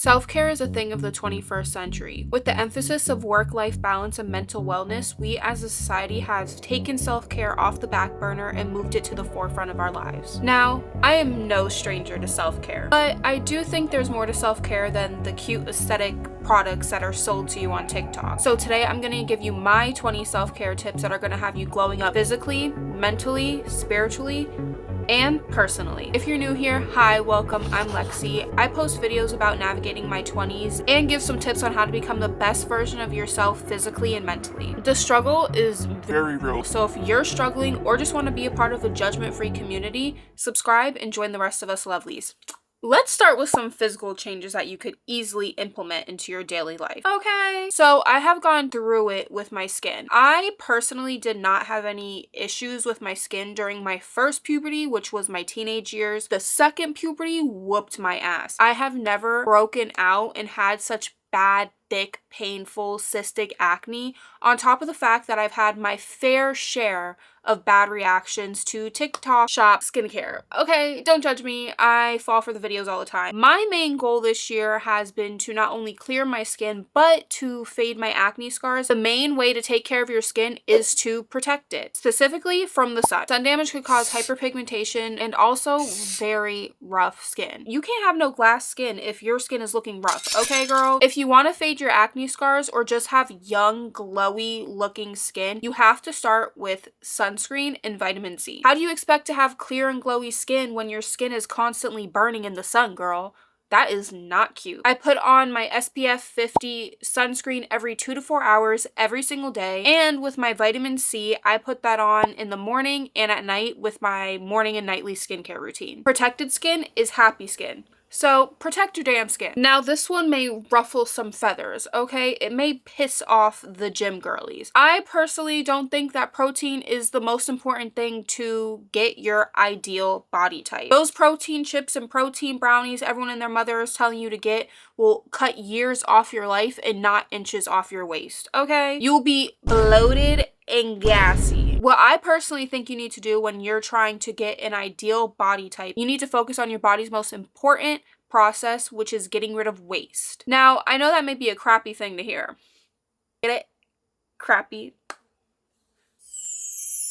Self-care is a thing of the 21st century. With the emphasis of work-life balance and mental wellness, we as a society have taken self-care off the back burner and moved it to the forefront of our lives. Now, I am no stranger to self-care, but I do think there's more to self-care than the cute aesthetic products that are sold to you on TikTok. So today I'm going to give you my 20 self-care tips that are going to have you glowing up physically, mentally, spiritually, and personally. If you're new here, hi, welcome, I'm Lexy. I post videos about navigating my 20s and give some tips on how to become the best version of yourself physically and mentally. The struggle is very real, so if you're struggling or just want to be a part of a judgment-free community, subscribe and join the rest of us lovelies. Let's start with some physical changes that you could easily implement into your daily life. Okay, so I have gone through it with my skin. I personally did not have any issues with my skin during my first puberty, which was my teenage years. The second puberty whooped my ass. I have never broken out and had such bad, thick, painful, cystic acne, on top of the fact that I've had my fair share of bad reactions to TikTok shop skincare. Okay, don't judge me. I fall for the videos all the time. My main goal this year has been to not only clear my skin, but to fade my acne scars. The main way to take care of your skin is to protect it, specifically from the sun. Sun damage could cause hyperpigmentation and also very rough skin. You can't have no glass skin if your skin is looking rough, okay, girl? If you want to fade your acne scars or just have young, glowy looking skin, you have to start with sunscreen and vitamin C. How do you expect to have clear and glowy skin when your skin is constantly burning in the sun, girl? That is not cute. I put on my SPF 50 sunscreen every 2 to 4 hours every single day. And with my vitamin C, I put that on in the morning and at night with my morning and nightly skincare routine. Protected skin is happy skin. So protect your damn skin. Now this one may ruffle some feathers, okay? It may piss off the gym girlies. I personally don't think that protein is the most important thing to get your ideal body type. Those protein chips and protein brownies everyone and their mother is telling you to get will cut years off your life and not inches off your waist, okay? You'll be bloated and gassy. What I personally think you need to do when you're trying to get an ideal body type, you need to focus on your body's most important process, which is getting rid of waste. Now, I know that may be a crappy thing to hear. Get it? Crappy.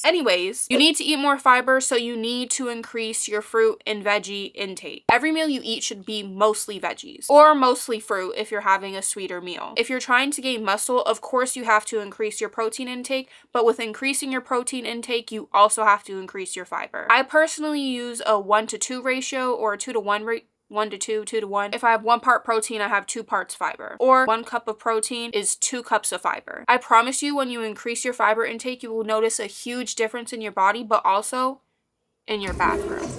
Anyways, you need to eat more fiber, so you need to increase your fruit and veggie intake. Every meal you eat should be mostly veggies or mostly fruit if you're having a sweeter meal. If you're trying to gain muscle, of course you have to increase your protein intake, but with increasing your protein intake, you also have to increase your fiber. I personally use a 1-to-2 ratio or a 2-to-1 ratio. 1-to-2, 2-to-1. If I have 1 part protein, I have 2 parts fiber. Or 1 cup of protein is 2 cups of fiber. I promise you, when you increase your fiber intake, you will notice a huge difference in your body, but also in your bathroom.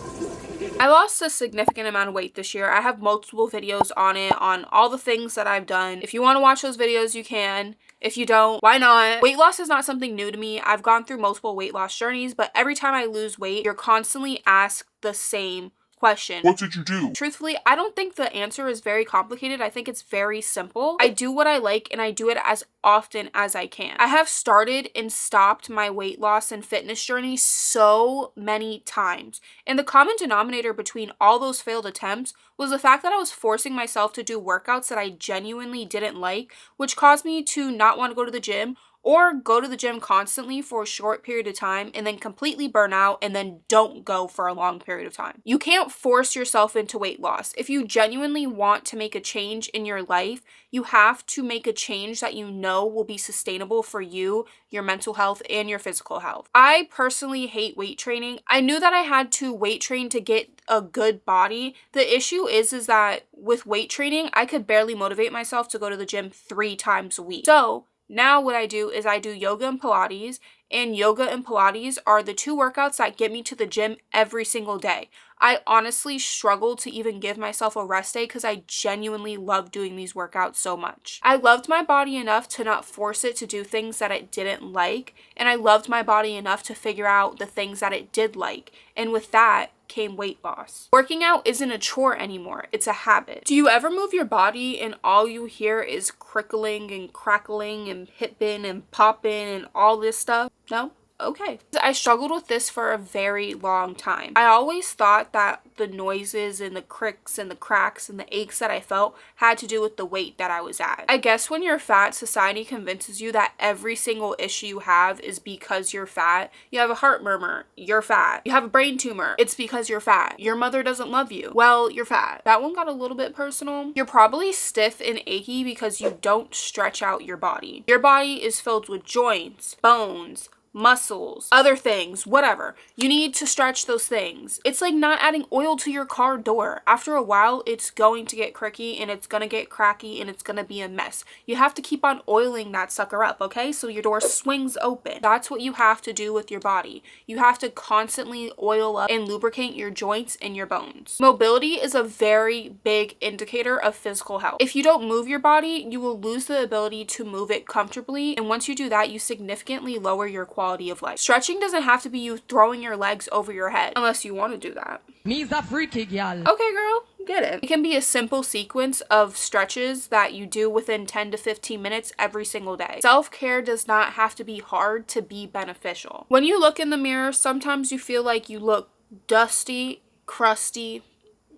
I lost a significant amount of weight this year. I have multiple videos on it, on all the things that I've done. If you want to watch those videos, you can. If you don't, why not? Weight loss is not something new to me. I've gone through multiple weight loss journeys, but every time I lose weight, you're constantly asked the same question. What did you do? Truthfully, I don't think the answer is very complicated. I think it's very simple. I do what I like and I do it as often as I can. I have started and stopped my weight loss and fitness journey so many times. And the common denominator between all those failed attempts was the fact that I was forcing myself to do workouts that I genuinely didn't like, which caused me to not want to go to the gym or go to the gym constantly for a short period of time and then completely burn out and then don't go for a long period of time. You can't force yourself into weight loss. If you genuinely want to make a change in your life, you have to make a change that you know will be sustainable for you, your mental health, and your physical health. I personally hate weight training. I knew that I had to weight train to get a good body. The issue is that with weight training, I could barely motivate myself to go to the gym 3 times a week. So now what I do is I do yoga and Pilates, and yoga and Pilates are the 2 workouts that get me to the gym every single day. I honestly struggle to even give myself a rest day because I genuinely love doing these workouts so much. I loved my body enough to not force it to do things that it didn't like, and I loved my body enough to figure out the things that it did like, and with that came weight loss. Working out isn't a chore anymore, it's a habit. Do you ever move your body and all you hear is crickling and crackling and hipping and popping and all this stuff? No? okay. I struggled with this for a very long time. I always thought that the noises and the cricks and the cracks and the aches that I felt had to do with the weight that I was at. I guess when you're fat, society convinces you that every single issue you have is because you're fat. You have a heart murmur, you're fat. You have a brain tumor, it's because you're fat. Your mother doesn't love you, well, you're fat. That one got a little bit personal. You're probably stiff and achy because you don't stretch out your body. Your body is filled with joints, bones, muscles, other things, whatever. You need to stretch those things. It's like not adding oil to your car door. After a while, it's going to get cricky and it's gonna get cracky and it's gonna be a mess. You have to keep on oiling that sucker up, okay? So your door swings open. That's what you have to do with your body. You have to constantly oil up and lubricate your joints and your bones. Mobility is a very big indicator of physical health. If you don't move your body, you will lose the ability to move it comfortably, and once you do that, you significantly lower your quality of life. Stretching doesn't have to be you throwing your legs over your head, unless you want to do that. Me's a freaky gal. Okay, girl, get it. It can be a simple sequence of stretches that you do within 10 to 15 minutes every single day. Self-care does not have to be hard to be beneficial. When you look in the mirror, sometimes you feel like you look dusty, crusty,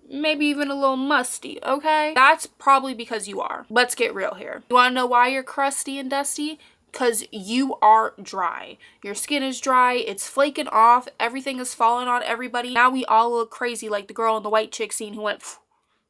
maybe even a little musty, okay? That's probably because you are. Let's get real here. You want to know why you're crusty and dusty? Because you are dry. Your skin is dry, it's flaking off, everything is falling on everybody. Now we all look crazy like the girl in the white chick scene who went, phew.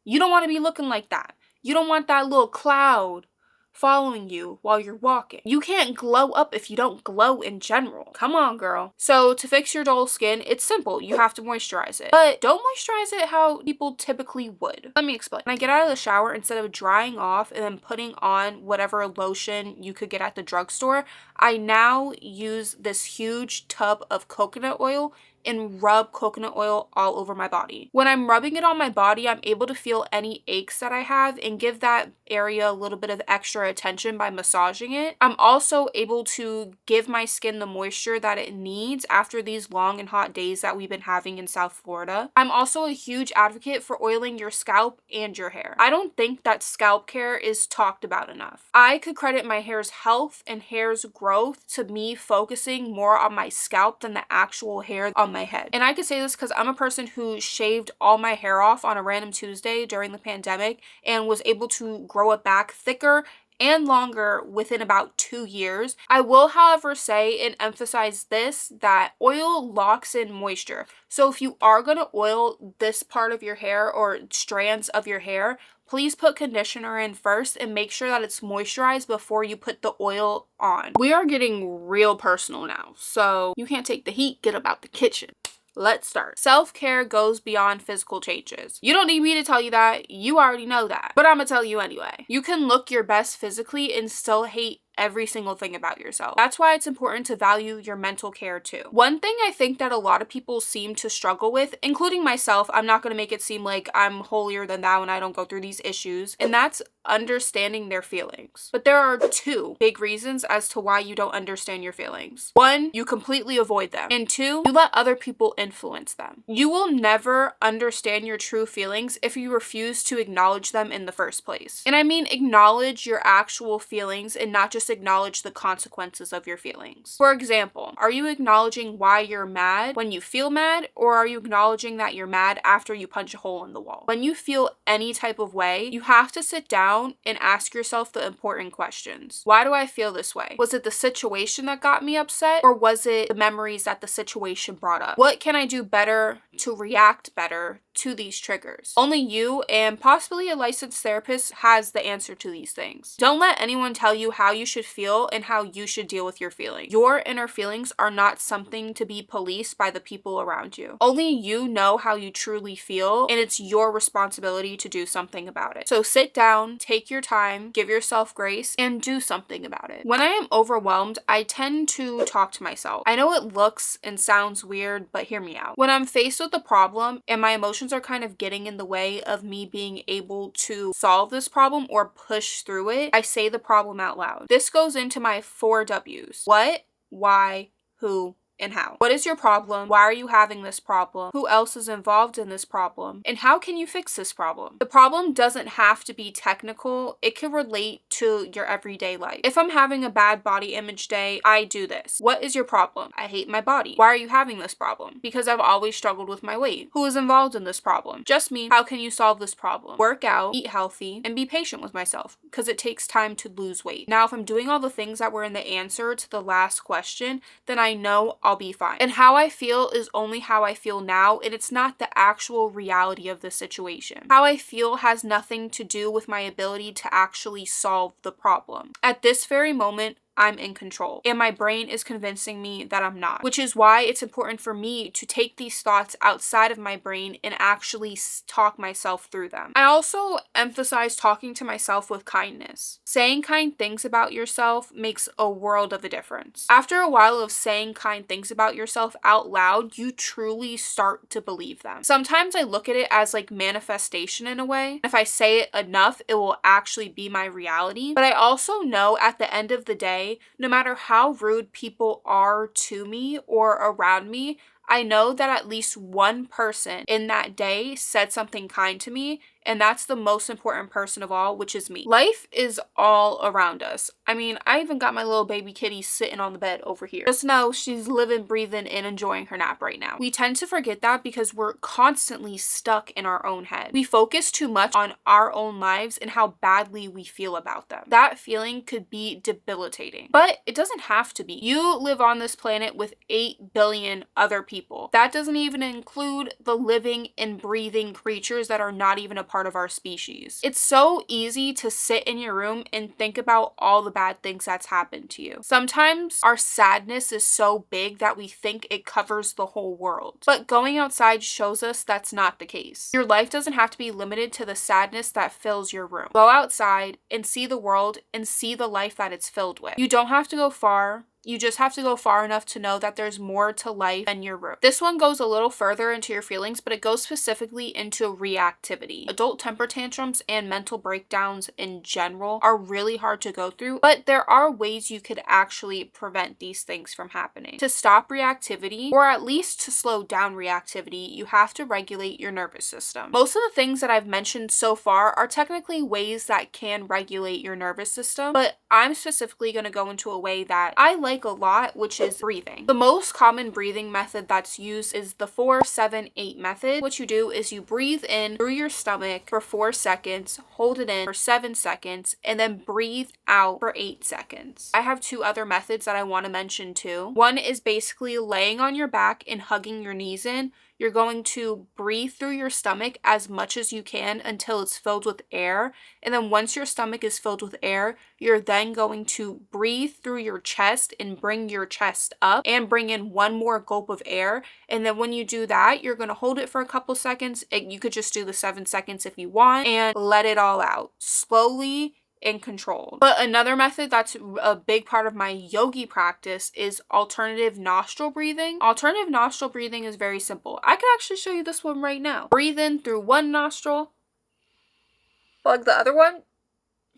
You don't want to be looking like that. You don't want that little cloud following you while you're walking. You can't glow up if you don't glow in general. Come on, girl. So to fix your dull skin, it's simple. You have to moisturize it. But don't moisturize it how people typically would. Let me explain. When I get out of the shower, instead of drying off and then putting on whatever lotion you could get at the drugstore, I now use this huge tub of coconut oil and rub coconut oil all over my body. When I'm rubbing it on my body, I'm able to feel any aches that I have and give that area a little bit of extra attention by massaging it. I'm also able to give my skin the moisture that it needs after these long and hot days that we've been having in South Florida. I'm also a huge advocate for oiling your scalp and your hair. I don't think that scalp care is talked about enough. I could credit my hair's health and hair's growth to me focusing more on my scalp than the actual hair on my head. And I could say this because I'm a person who shaved all my hair off on a random Tuesday during the pandemic and was able to grow it back thicker and longer within about 2 years. I will, however, say and emphasize this, that oil locks in moisture. So if you are going to oil this part of your hair or strands of your hair, please put conditioner in first and make sure that it's moisturized before you put the oil on. We are getting real personal now, so you can't take the heat, get about the kitchen. Let's start. Self-care goes beyond physical changes. You don't need me to tell you that. You already know that. But I'm gonna tell you anyway. You can look your best physically and still hate every single thing about yourself. That's why it's important to value your mental care too. One thing I think that a lot of people seem to struggle with, including myself, I'm not going to make it seem like I'm holier than thou and I don't go through these issues, and that's understanding their feelings. But there are 2 big reasons as to why you don't understand your feelings. 1, you completely avoid them. And 2, you let other people influence them. You will never understand your true feelings if you refuse to acknowledge them in the first place. And I mean acknowledge your actual feelings and not just acknowledge the consequences of your feelings. For example, are you acknowledging why you're mad when you feel mad, or are you acknowledging that you're mad after you punch a hole in the wall? When you feel any type of way, you have to sit down and ask yourself the important questions. Why do I feel this way? Was it the situation that got me upset, or was it the memories that the situation brought up? What can I do better to react better to these triggers? Only you and possibly a licensed therapist has the answer to these things. Don't let anyone tell you how you should feel and how you should deal with your feelings. Your inner feelings are not something to be policed by the people around you. Only you know how you truly feel, and it's your responsibility to do something about it. So sit down, take your time, give yourself grace, and do something about it. When I am overwhelmed, I tend to talk to myself. I know it looks and sounds weird, but hear me out. When I'm faced with a problem and my emotions are kind of getting in the way of me being able to solve this problem or push through it, I say the problem out loud. This goes into my 4 W's. What, why, who, and how. What is your problem? Why are you having this problem? Who else is involved in this problem? And how can you fix this problem? The problem doesn't have to be technical. It can relate to your everyday life. If I'm having a bad body image day, I do this. What is your problem? I hate my body. Why are you having this problem? Because I've always struggled with my weight. Who is involved in this problem? Just me. How can you solve this problem? Work out, eat healthy, and be patient with myself, because it takes time to lose weight. Now, if I'm doing all the things that were in the answer to the last question, then I know I'll be fine. And how I feel is only how I feel now, and it's not the actual reality of the situation. How I feel has nothing to do with my ability to actually solve the problem. At this very moment, I'm in control, and my brain is convincing me that I'm not, which is why it's important for me to take these thoughts outside of my brain and actually talk myself through them. I also emphasize talking to myself with kindness. Saying kind things about yourself makes a world of a difference. After a while of saying kind things about yourself out loud, you truly start to believe them. Sometimes I look at it as like manifestation in a way. If I say it enough, it will actually be my reality. But I also know at the end of the day, no matter how rude people are to me or around me, I know that at least one person in that day said something kind to me, and that's the most important person of all, which is me. Life is all around us. I mean, I even got my little baby kitty sitting on the bed over here. Just know she's living, breathing, and enjoying her nap right now. We tend to forget that because we're constantly stuck in our own head. We focus too much on our own lives and how badly we feel about them. That feeling could be debilitating, but it doesn't have to be. You live on this planet with 8 billion other people. That doesn't even include the living and breathing creatures that are not even a part of our species. It's so easy to sit in your room and think about all the bad things that's happened to you. Sometimes our sadness is so big that we think it covers the whole world. But going outside shows us that's not the case. Your life doesn't have to be limited to the sadness that fills your room. Go outside and see the world and see the life that it's filled with. You don't have to go far. You just have to go far enough to know that there's more to life than your room. This one goes a little further into your feelings, but it goes specifically into reactivity. Adult temper tantrums and mental breakdowns in general are really hard to go through, but there are ways you could actually prevent these things from happening. To stop reactivity, or at least to slow down reactivity, you have to regulate your nervous system. Most of the things that I've mentioned so far are technically ways that can regulate your nervous system, but I'm specifically going to go into a way that I like a lot, which is breathing. The most common breathing method that's used is the 4-7-8 method. What you do is you breathe in through your stomach for 4 seconds, hold it in for 7 seconds, and then breathe out for 8 seconds. I have 2 other methods that I want to mention too. One is basically laying on your back and hugging your knees in. You're going to breathe through your stomach as much as you can until it's filled with air. And then once your stomach is filled with air, you're then going to breathe through your chest and bring your chest up and bring in one more gulp of air. And then when you do that, you're going to hold it for a couple seconds. You could just do the 7 seconds if you want and let it all out slowly and controlled. But another method that's a big part of my yogi practice is alternative nostril breathing. Alternative nostril breathing is very simple. I can actually show you this one right now. Breathe in through one nostril, plug the other one,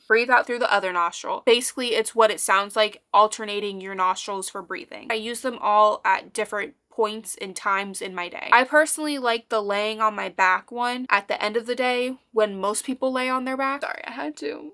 breathe out through the other nostril. Basically, it's what it sounds like, alternating your nostrils for breathing. I use them all at different points and times in my day. I personally like the laying on my back one at the end of the day when most people lay on their back. Sorry, I had to.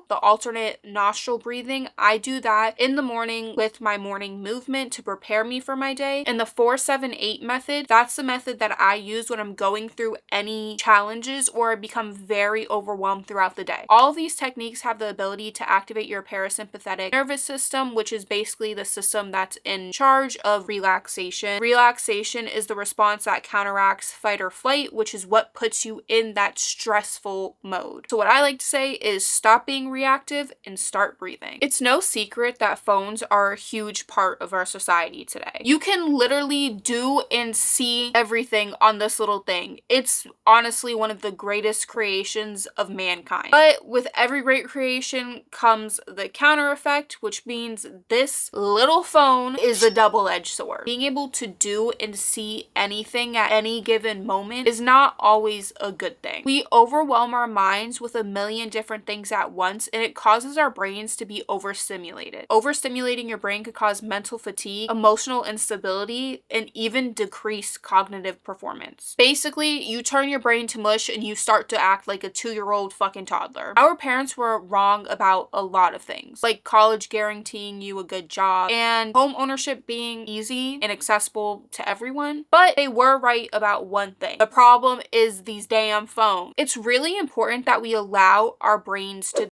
The alternate nostril breathing, I do that in the morning with my morning movement to prepare me for my day. And the 4-7-8 method, that's the method that I use when I'm going through any challenges or I become very overwhelmed throughout the day. All of these techniques have the ability to activate your parasympathetic nervous system, which is basically the system that's in charge of relaxation. Relaxation is the response that counteracts fight or flight, which is what puts you in that stressful mode. So what I like to say is stop being reactive and start breathing. It's no secret that phones are a huge part of our society today. You can literally do and see everything on this little thing. It's honestly one of the greatest creations of mankind. But with every great creation comes the counter effect, which means this little phone is a double-edged sword. Being able to do and see anything at any given moment is not always a good thing. We overwhelm our minds with a million different things at once, and it causes our brains to be overstimulated. Overstimulating your brain could cause mental fatigue, emotional instability, and even decreased cognitive performance. Basically, you turn your brain to mush and you start to act like a 2-year-old fucking toddler. Our parents were wrong about a lot of things, like college guaranteeing you a good job and home ownership being easy and accessible to everyone, but they were right about one thing. The problem is these damn phones. It's really important that we allow our brains to.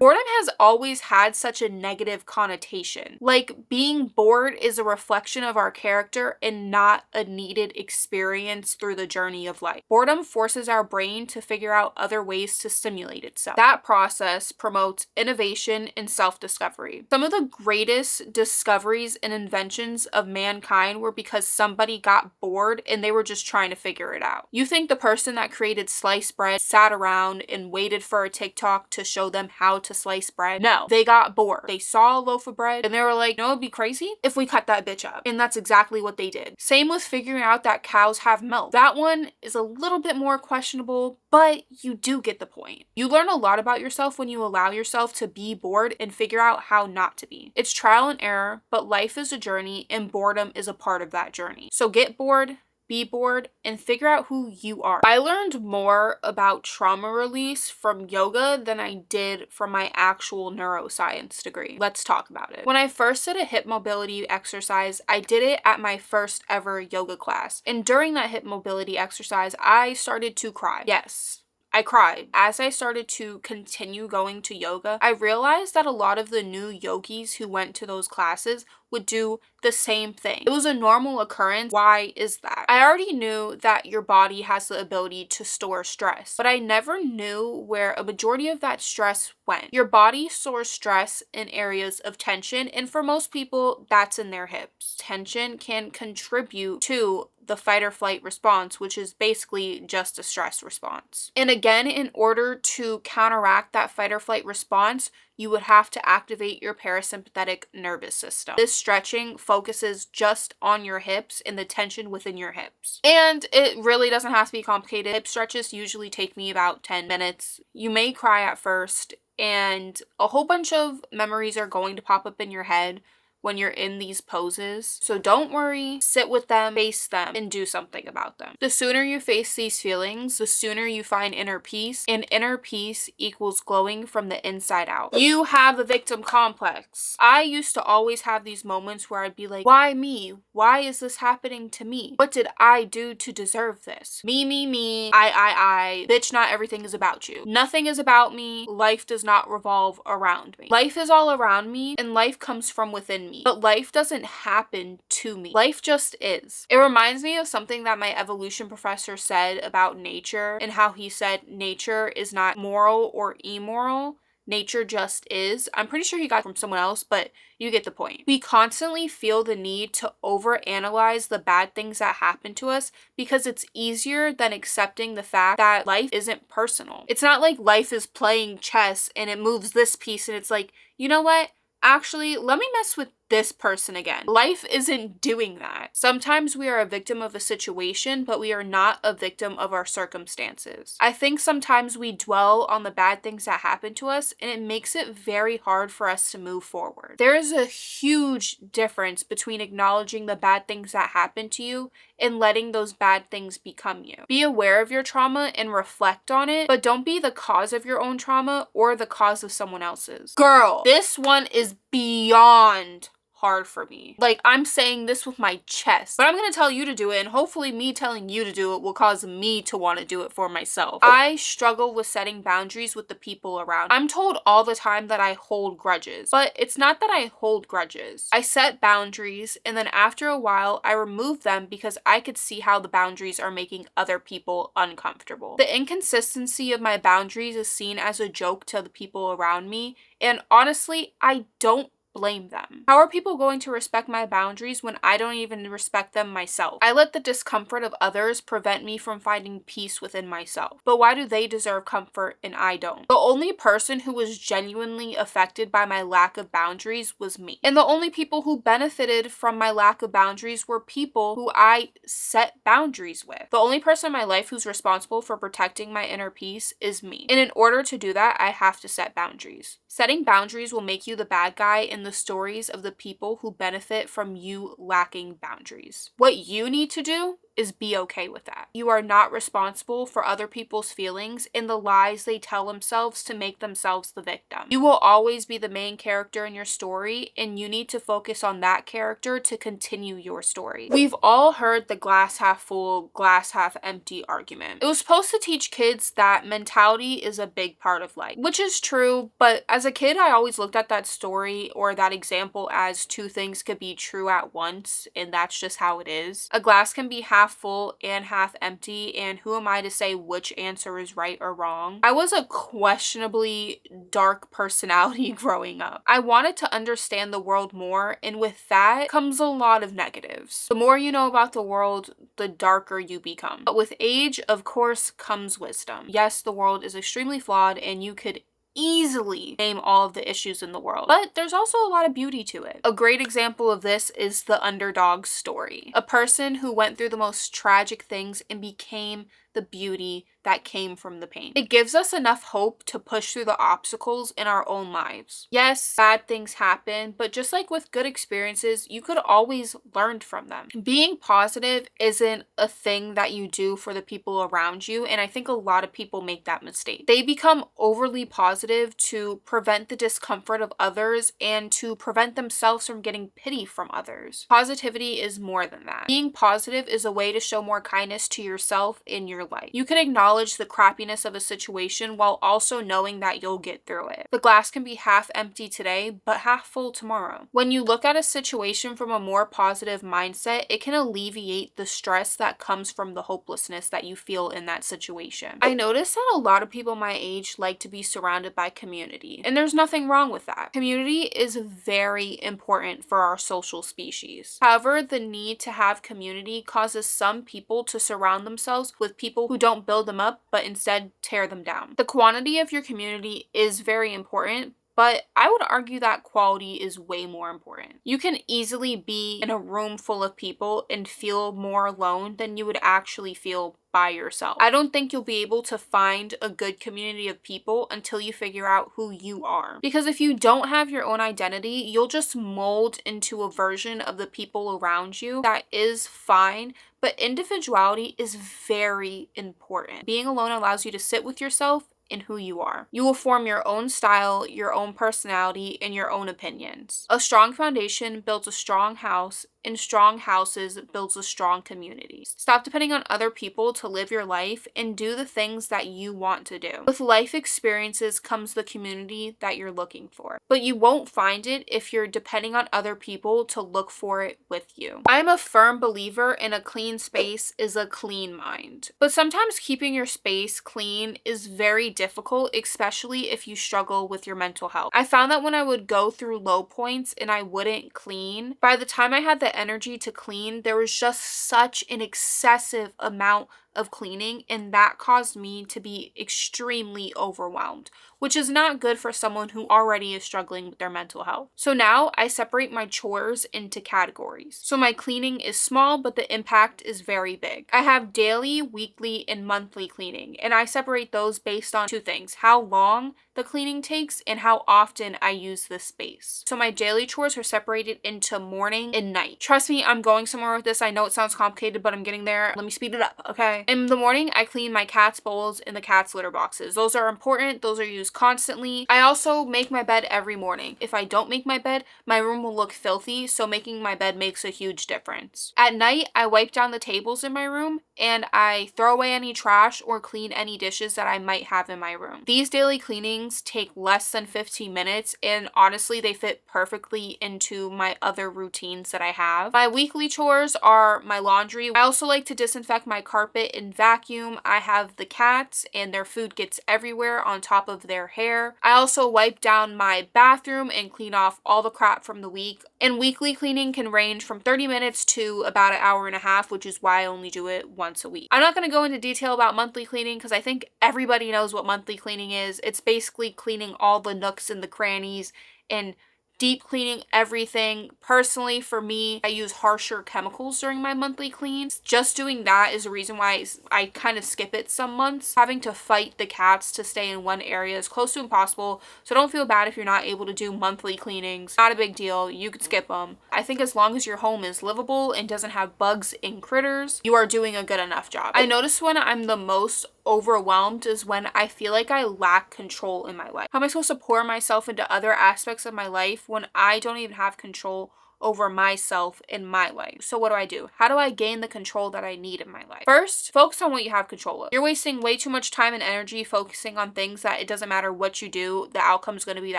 Boredom has always had such a negative connotation. Like, being bored is a reflection of our character and not a needed experience through the journey of life. Boredom forces our brain to figure out other ways to stimulate itself. That process promotes innovation and self-discovery. Some of the greatest discoveries and inventions of mankind were because somebody got bored and they were just trying to figure it out. You think the person that created sliced bread sat around and waited for a TikTok to show them how to slice bread? No, they got bored. They saw a loaf of bread and they were like, no, it'd be crazy if we cut that bitch up. And that's exactly what they did. Same with figuring out that cows have milk. That one is a little bit more questionable, but you do get the point. You learn a lot about yourself when you allow yourself to be bored and figure out how not to be. It's trial and error, but life is a journey and boredom is a part of that journey. So get bored, be bored, and figure out who you are. I learned more about trauma release from yoga than I did from my actual neuroscience degree. Let's talk about it. When I first did a hip mobility exercise, I did it at my first ever yoga class. And during that hip mobility exercise, I started to cry. Yes, I cried. As I started to continue going to yoga, I realized that a lot of the new yogis who went to those classes would do the same thing. It was a normal occurrence. Why is that? I already knew that your body has the ability to store stress, but I never knew where a majority of that stress went. Your body stores stress in areas of tension, and for most people, that's in their hips. Tension can contribute to the fight or flight response, which is basically just a stress response. And again, in order to counteract that fight or flight response, you would have to activate your parasympathetic nervous system. This stretching focuses just on your hips and the tension within your hips. And it really doesn't have to be complicated. Hip stretches usually take me about 10 minutes. You may cry at first, and a whole bunch of memories are going to pop up in your head when you're in these poses. So don't worry, sit with them, face them, and do something about them. The sooner you face these feelings, the sooner you find inner peace, and inner peace equals glowing from the inside out. You have a victim complex. I used to always have these moments where I'd be like, why me? Why is this happening to me? What did I do to deserve this? Me, I. Bitch, not everything is about you. Nothing is about me. Life does not revolve around me. Life is all around me, and life comes from within me. But life doesn't happen to me. Life just is. It reminds me of something that my evolution professor said about nature, and how he said nature is not moral or immoral. Nature just is. I'm pretty sure he got it from someone else, but you get the point. We constantly feel the need to overanalyze the bad things that happen to us because it's easier than accepting the fact that life isn't personal. It's not like life is playing chess and it moves this piece and it's like, you know what? Actually, let me mess with this person again. Life isn't doing that. Sometimes we are a victim of a situation, but we are not a victim of our circumstances. I think sometimes we dwell on the bad things that happen to us, and it makes it very hard for us to move forward. There is a huge difference between acknowledging the bad things that happen to you and letting those bad things become you. Be aware of your trauma and reflect on it, but don't be the cause of your own trauma or the cause of someone else's. Girl, this one is beyond hard for me. Like, I'm saying this with my chest, but I'm gonna tell you to do it, and hopefully me telling you to do it will cause me to want to do it for myself. I struggle with setting boundaries with the people around. I'm told all the time that I hold grudges, but it's not that I hold grudges. I set boundaries, and then after a while, I remove them because I could see how the boundaries are making other people uncomfortable. The inconsistency of my boundaries is seen as a joke to the people around me, and honestly, I don't blame them. How are people going to respect my boundaries when I don't even respect them myself? I let the discomfort of others prevent me from finding peace within myself. But why do they deserve comfort and I don't? The only person who was genuinely affected by my lack of boundaries was me. And the only people who benefited from my lack of boundaries were people who I set boundaries with. The only person in my life who's responsible for protecting my inner peace is me. And in order to do that, I have to set boundaries. Setting boundaries will make you the bad guy in the stories of the people who benefit from you lacking boundaries. What you need to do is be okay with that. You are not responsible for other people's feelings and the lies they tell themselves to make themselves the victim. You will always be the main character in your story, and you need to focus on that character to continue your story. We've all heard the glass half full, glass half empty argument. It was supposed to teach kids that mentality is a big part of life, which is true, but as a kid, I always looked at that story or that example as two things could be true at once, and that's just how it is. A glass can be half full and half empty, and who am I to say which answer is right or wrong? I was a questionably dark personality growing up. I wanted to understand the world more, and with that comes a lot of negatives. The more you know about the world, the darker you become. But with age, of course, comes wisdom. Yes, the world is extremely flawed, and you could easily name all of the issues in the world, but there's also a lot of beauty to it. A great example of this is the underdog's story. A person who went through the most tragic things and became the beauty that came from the pain. It gives us enough hope to push through the obstacles in our own lives. Yes, bad things happen, but just like with good experiences, you could always learn from them. Being positive isn't a thing that you do for the people around you, and I think a lot of people make that mistake. They become overly positive to prevent the discomfort of others and to prevent themselves from getting pity from others. Positivity is more than that. Being positive is a way to show more kindness to yourself in your life. You can acknowledge the crappiness of a situation while also knowing that you'll get through it. The glass can be half empty today, but half full tomorrow. When you look at a situation from a more positive mindset, it can alleviate the stress that comes from the hopelessness that you feel in that situation. I noticed that a lot of people my age like to be surrounded by community, and there's nothing wrong with that. Community is very important for our social species. However, the need to have community causes some people to surround themselves with people who don't build them up, but instead tear them down. The quantity of your community is very important, but I would argue that quality is way more important. You can easily be in a room full of people and feel more alone than you would actually feel by yourself. I don't think you'll be able to find a good community of people until you figure out who you are. Because if you don't have your own identity, you'll just mold into a version of the people around you that is fine, but individuality is very important. Being alone allows you to sit with yourself in who you are. You will form your own style, your own personality, and your own opinions. A strong foundation builds a strong house, and strong houses builds a strong community. Stop depending on other people to live your life and do the things that you want to do. With life experiences comes the community that you're looking for, but you won't find it if you're depending on other people to look for it with you. I'm a firm believer in a clean space is a clean mind, but sometimes keeping your space clean is very difficult, especially if you struggle with your mental health. I found that when I would go through low points and I wouldn't clean, by the time I had the energy to clean, there was just such an excessive amount of cleaning, and that caused me to be extremely overwhelmed, which is not good for someone who already is struggling with their mental health. So now I separate my chores into categories. So my cleaning is small, but the impact is very big. I have daily, weekly, and monthly cleaning, and I separate those based on two things: how long the cleaning takes and how often I use this space. So my daily chores are separated into morning and night. Trust me, I'm going somewhere with this. I know it sounds complicated, but I'm getting there. Let me speed it up, okay? In the morning, I clean my cat's bowls and the cat's litter boxes. Those are important. Those are used constantly. I also make my bed every morning. If I don't make my bed, my room will look filthy, so making my bed makes a huge difference. At night, I wipe down the tables in my room and I throw away any trash or clean any dishes that I might have in my room. These daily cleanings take less than 15 minutes, and honestly, they fit perfectly into my other routines that I have. My weekly chores are my laundry. I also like to disinfect my carpet sit and vacuum. I have the cats and their food gets everywhere on top of their hair. I also wipe down my bathroom and clean off all the crap from the week. And weekly cleaning can range from 30 minutes to about an hour and a half, which is why I only do it once a week. I'm not going to go into detail about monthly cleaning because I think everybody knows what monthly cleaning is. It's basically cleaning all the nooks and the crannies and deep cleaning everything. Personally, for me, I use harsher chemicals during my monthly cleans. Just doing that is a reason why I kind of skip it some months. Having to fight the cats to stay in one area is close to impossible, so don't feel bad if you're not able to do monthly cleanings. Not a big deal. You could skip them. I think as long as your home is livable and doesn't have bugs and critters, you are doing a good enough job. I notice when I'm the most overwhelmed is when I feel like I lack control in my life. How am I supposed to pour myself into other aspects of my life when I don't even have control over myself in my life? So what do? How do I gain the control that I need in my life? First, focus on what you have control of. You're wasting way too much time and energy focusing on things that it doesn't matter what you do, the outcome is going to be the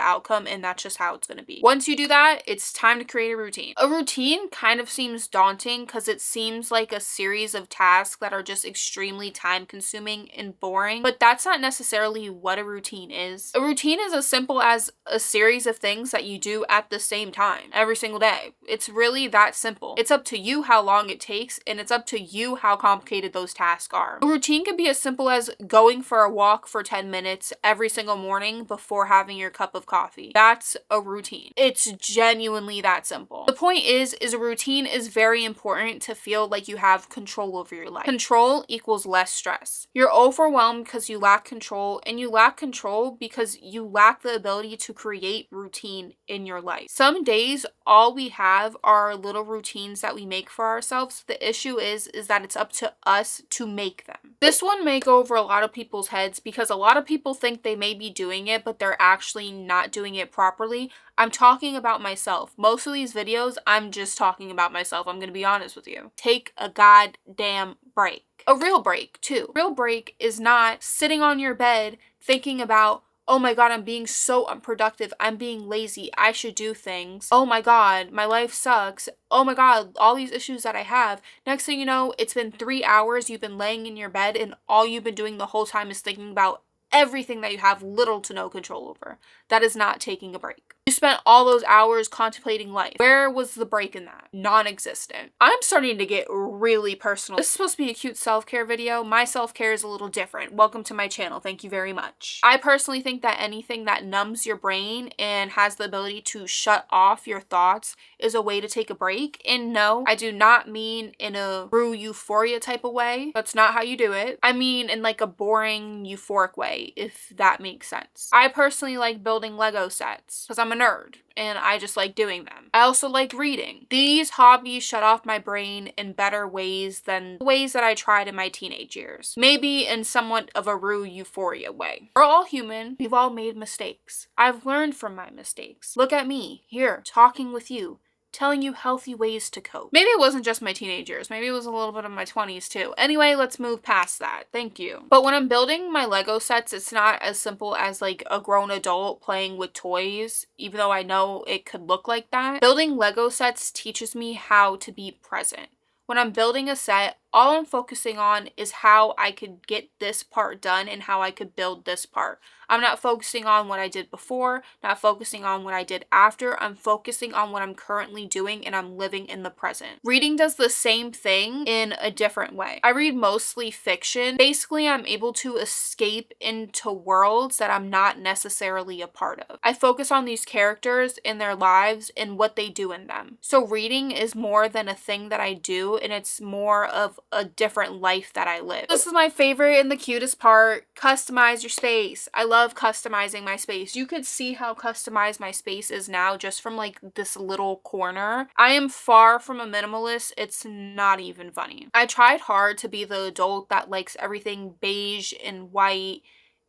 outcome, and that's just how it's going to be. Once you do that, it's time to create a routine. A routine kind of seems daunting because it seems like a series of tasks that are just extremely time consuming and boring, but that's not necessarily what a routine is. A routine is as simple as a series of things that you do at the same time every single day. It's really that simple. It's up to you how long it takes, and it's up to you how complicated those tasks are. A routine can be as simple as going for a walk for 10 minutes every single morning before having your cup of coffee. That's a routine. It's genuinely that simple. The point is a routine is very important to feel like you have control over your life. Control equals less stress. You're overwhelmed because you lack control, and you lack control because you lack the ability to create routine in your life. Some days, all we have are little routines that we make for ourselves. The issue is that it's up to us to make them. This one may go over a lot of people's heads because a lot of people think they may be doing it, but they're actually not doing it properly. I'm talking about myself. Most of these videos, I'm just talking about myself. I'm going to be honest with you. Take a goddamn break. A real break, too. Real break is not sitting on your bed thinking about, oh my god, I'm being so unproductive. I'm being lazy. I should do things. Oh my god, my life sucks. Oh my god, all these issues that I have. Next thing you know, it's been 3 hours. You've been laying in your bed and all you've been doing the whole time is thinking about everything that you have little to no control over. That is not taking a break. You spent all those hours contemplating life. Where was the break in that? Non-existent. I'm starting to get really personal. This is supposed to be a cute self-care video. My self-care is a little different. Welcome to my channel. Thank you very much. I personally think that anything that numbs your brain and has the ability to shut off your thoughts is a way to take a break. And no, I do not mean in a true euphoria type of way. That's not how you do it. I mean in like a boring euphoric way, if that makes sense. I personally like building Lego sets because I'm a nerd and I just like doing them. I also like reading. These hobbies shut off my brain in better ways than the ways that I tried in my teenage years. Maybe in somewhat of a true euphoria way. We're all human. We've all made mistakes. I've learned from my mistakes. Look at me, here, talking with you, telling you healthy ways to cope. Maybe it wasn't just my teenage years. Maybe it was a little bit of my 20s too. Anyway, let's move past that. Thank you. But when I'm building my Lego sets, it's not as simple as like a grown adult playing with toys, even though I know it could look like that. Building Lego sets teaches me how to be present. When I'm building a set, all I'm focusing on is how I could get this part done and how I could build this part. I'm not focusing on what I did before, not focusing on what I did after. I'm focusing on what I'm currently doing and I'm living in the present. Reading does the same thing in a different way. I read mostly fiction. Basically, I'm able to escape into worlds that I'm not necessarily a part of. I focus on these characters in their lives and what they do in them. So reading is more than a thing that I do, and it's more of a different life that I live. This is my favorite and the cutest part. Customize your space. I love customizing my space. You could see how customized my space is now just from like this little corner. I am far from a minimalist. It's not even funny. I tried hard to be the adult that likes everything beige and white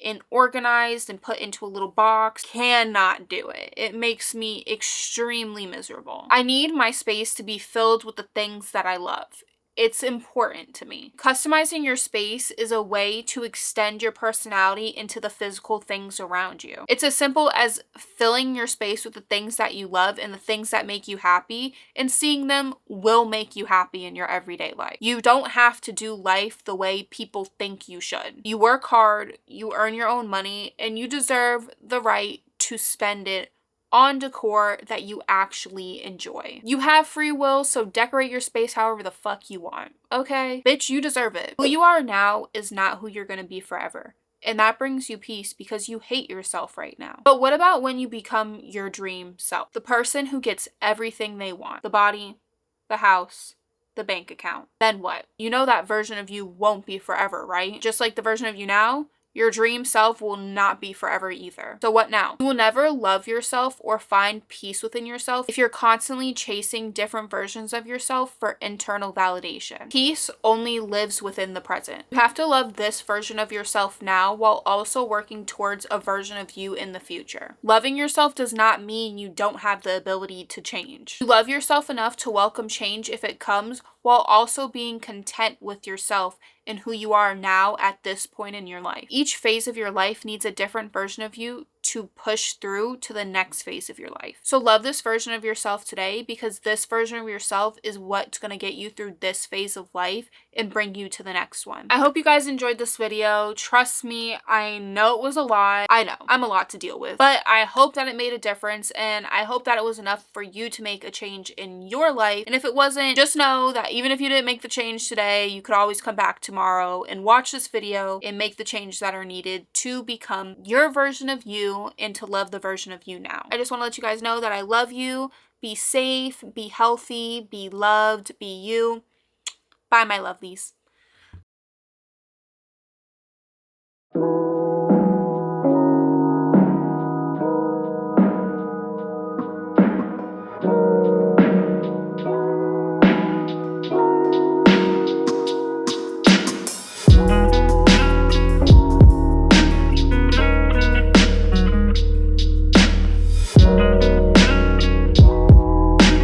and organized and put into a little box. Cannot do it. It makes me extremely miserable. I need my space to be filled with the things that I love. It's important to me. Customizing your space is a way to extend your personality into the physical things around you. It's as simple as filling your space with the things that you love and the things that make you happy, and seeing them will make you happy in your everyday life. You don't have to do life the way people think you should. You work hard, you earn your own money, and you deserve the right to spend it on decor that you actually enjoy. You have free will, so decorate your space however the fuck you want, okay? Bitch, you deserve it. Who you are now is not who you're gonna be forever. And that brings you peace because you hate yourself right now. But what about when you become your dream self? The person who gets everything they want. The body, the house, the bank account. Then what? You know that version of you won't be forever, right? Just like the version of you now, your dream self will not be forever either. So what now? You will never love yourself or find peace within yourself if you're constantly chasing different versions of yourself for internal validation. Peace only lives within the present. You have to love this version of yourself now while also working towards a version of you in the future. Loving yourself does not mean you don't have the ability to change. You love yourself enough to welcome change if it comes, while also being content with yourself and who you are now at this point in your life. Each phase of your life needs a different version of you to push through to the next phase of your life. So love this version of yourself today, because this version of yourself is what's going to get you through this phase of life and bring you to the next one. I hope you guys enjoyed this video. Trust me, I know it was a lot. I know I'm a lot to deal with, but I hope that it made a difference, and I hope that it was enough for you to make a change in your life. And if it wasn't, just know that even if you didn't make the change today, you could always come back tomorrow and watch this video and make the changes that are needed to become your version of you and to love the version of you now. I just want to let you guys know that I love you. Be safe, be healthy, be loved, be you. Bye, my lovelies.